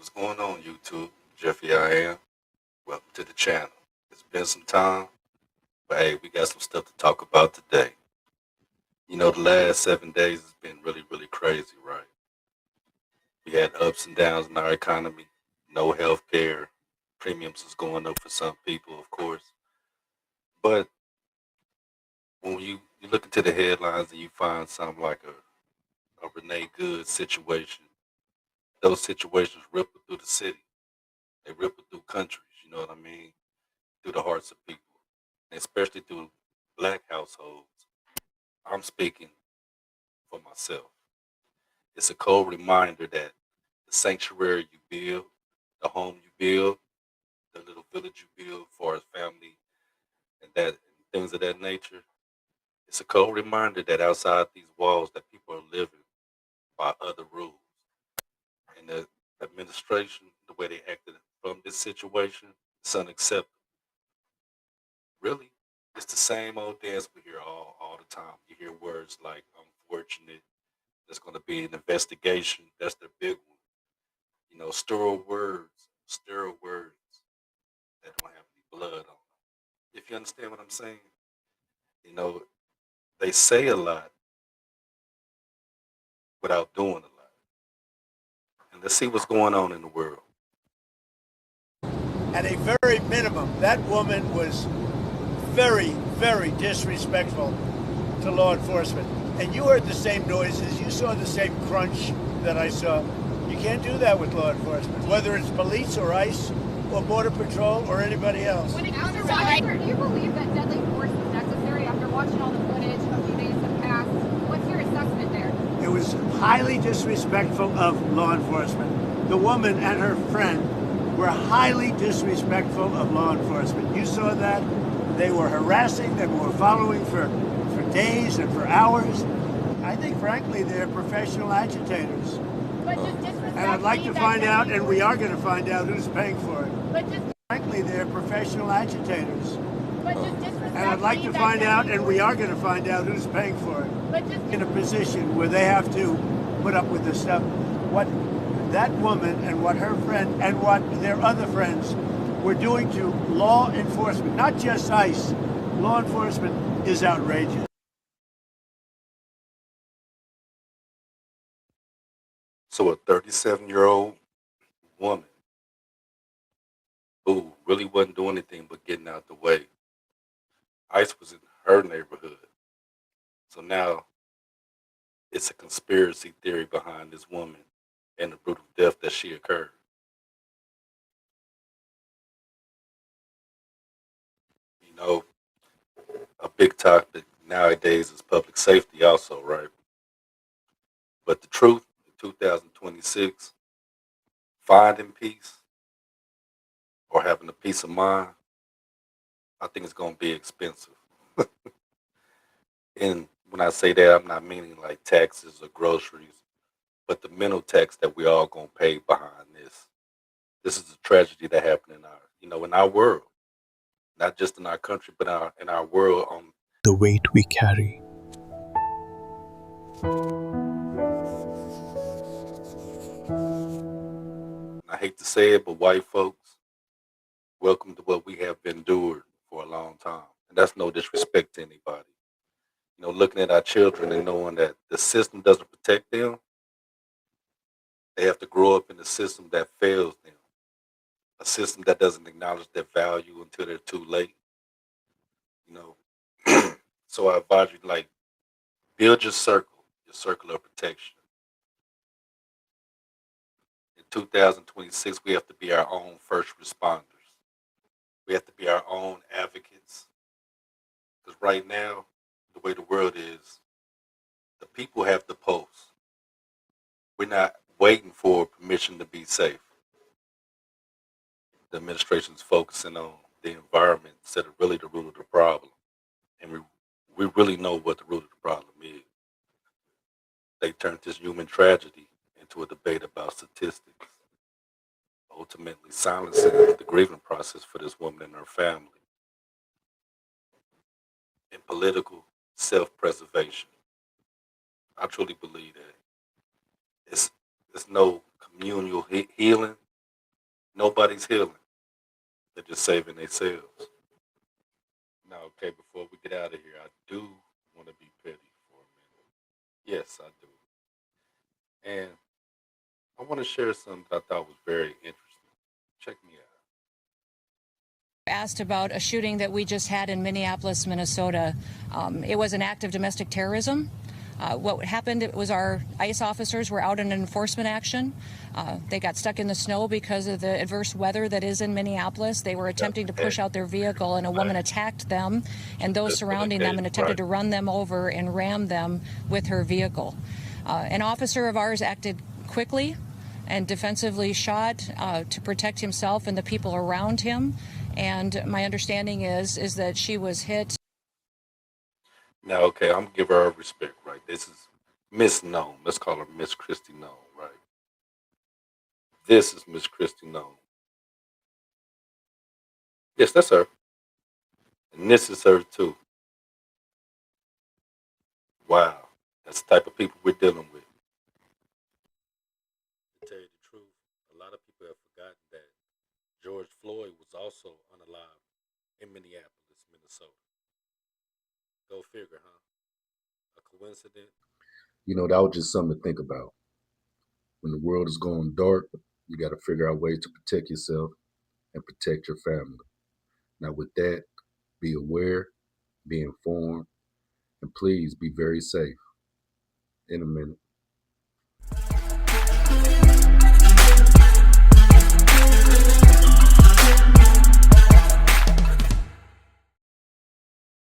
what's going on, YouTube? Jeffy, I am. Welcome to the channel. It's been some time, but hey, we got some stuff to talk about today. The last 7 days has been really, really crazy, right? We had ups and downs in our economy, no health care, premiums is going up for some people, of course. But when you look into the headlines and you find something like a Renee Good situation, those situations ripple through the city. They ripple through countries, you know what I mean? Through the hearts of people, especially through black households. I'm speaking for myself. It's a cold reminder that the sanctuary you build, the home you build, the little village you build for as family and things of that nature, it's a cold reminder that outside these walls that people are living by other rules. And the administration, the way they acted from this situation, it's unacceptable. Really, it's the same old dance we hear all the time. You hear words like unfortunate, there's going to be an investigation. That's the big one. Sterile words that don't have any blood on them. If you understand what I'm saying, you know, they say a lot without doing a lot. And let's see what's going on in the world. At a very minimum, that woman was very, very disrespectful to law enforcement. And you heard the same noises, you saw the same crunch that I saw. You can't do that with law enforcement, whether it's police or ICE or Border Patrol or anybody else. When it comes to Ryder, do you believe that deadly force was necessary after watching all the footage a few days have passed? What's your assessment there? It was highly disrespectful of law enforcement. The woman and her friend were highly disrespectful of law enforcement. You saw that. They were harassing, they were following for days and for hours. I think, frankly, they're professional agitators. But just disrespect. And I'd like to find out, and we are going to find out who's paying for it. But just Frankly, they're professional agitators. but just disrespect. And I'd like to find out, and we are going to find out who's paying for it. But just In a position where they have to put up with this stuff. What that woman and what her friend and what their other friends were doing to law enforcement, not just ICE, law enforcement is outrageous. So a 37-year-old woman who really wasn't doing anything but getting out the way. ICE was in her neighborhood. So now it's a conspiracy theory behind this woman and the brutal death that she occurred. You know, a big topic nowadays is public safety also, right? But the truth, in 2026, finding peace or having a peace of mind, I think it's going to be expensive. And when I say that, I'm not meaning like taxes or groceries, but the mental tax that we all going to pay behind this. This is a tragedy that happened in our world, not just in our country, but in our world. The weight we carry. I hate to say it, but white folks, welcome to what we have endured for a long time. And that's no disrespect to anybody. Looking at our children and knowing that the system doesn't protect them, they have to grow up in a system that fails them, a system that doesn't acknowledge their value until they're too late. You know, so I advise you, like, build your circle of protection. In 2026, we have to be our own first responders. We have to be our own advocates. Because right now, the way the world is, the people have the pulse. We're not waiting for permission to be safe. The administration's focusing on the environment instead of really the root of the problem. And we really know what the root of the problem is. They turned this human tragedy into a debate about statistics, ultimately silencing the grieving process for this woman and her family. And political self-preservation. I truly believe that it's no communal healing Nobody's healing. They're just saving themselves. Now, okay, before we get out of here, I do want to be petty for a minute. Yes, I do. And I want to share something that I thought was very interesting. Check me out. Asked about a shooting that we just had in Minneapolis, Minnesota. It was an act of domestic terrorism. What happened was our ICE officers were out in an enforcement action. They got stuck in the snow because of the adverse weather that is in Minneapolis. They were attempting to push out their vehicle, and a woman attacked them and those surrounding them and attempted to run them over and ram them with her vehicle. An officer of ours acted quickly and defensively shot to protect himself and the people around him. And my understanding is that she was hit. Now, okay, I'm gonna give her respect, right? This is Miss Gnome. Let's call her Miss Christy Gnome, right? This is Miss Christy Gnome. Yes, that's her. And this is her too. Wow. That's the type of people we're dealing with. To tell you the truth, a lot of people have forgotten that George Floyd was also unalive in Minneapolis, Minnesota. Go figure, huh? A coincidence? That was just something to think about. When the world is going dark, you got to figure out ways to protect yourself and protect your family. Now, with that, be aware, be informed, and please be very safe. In a minute.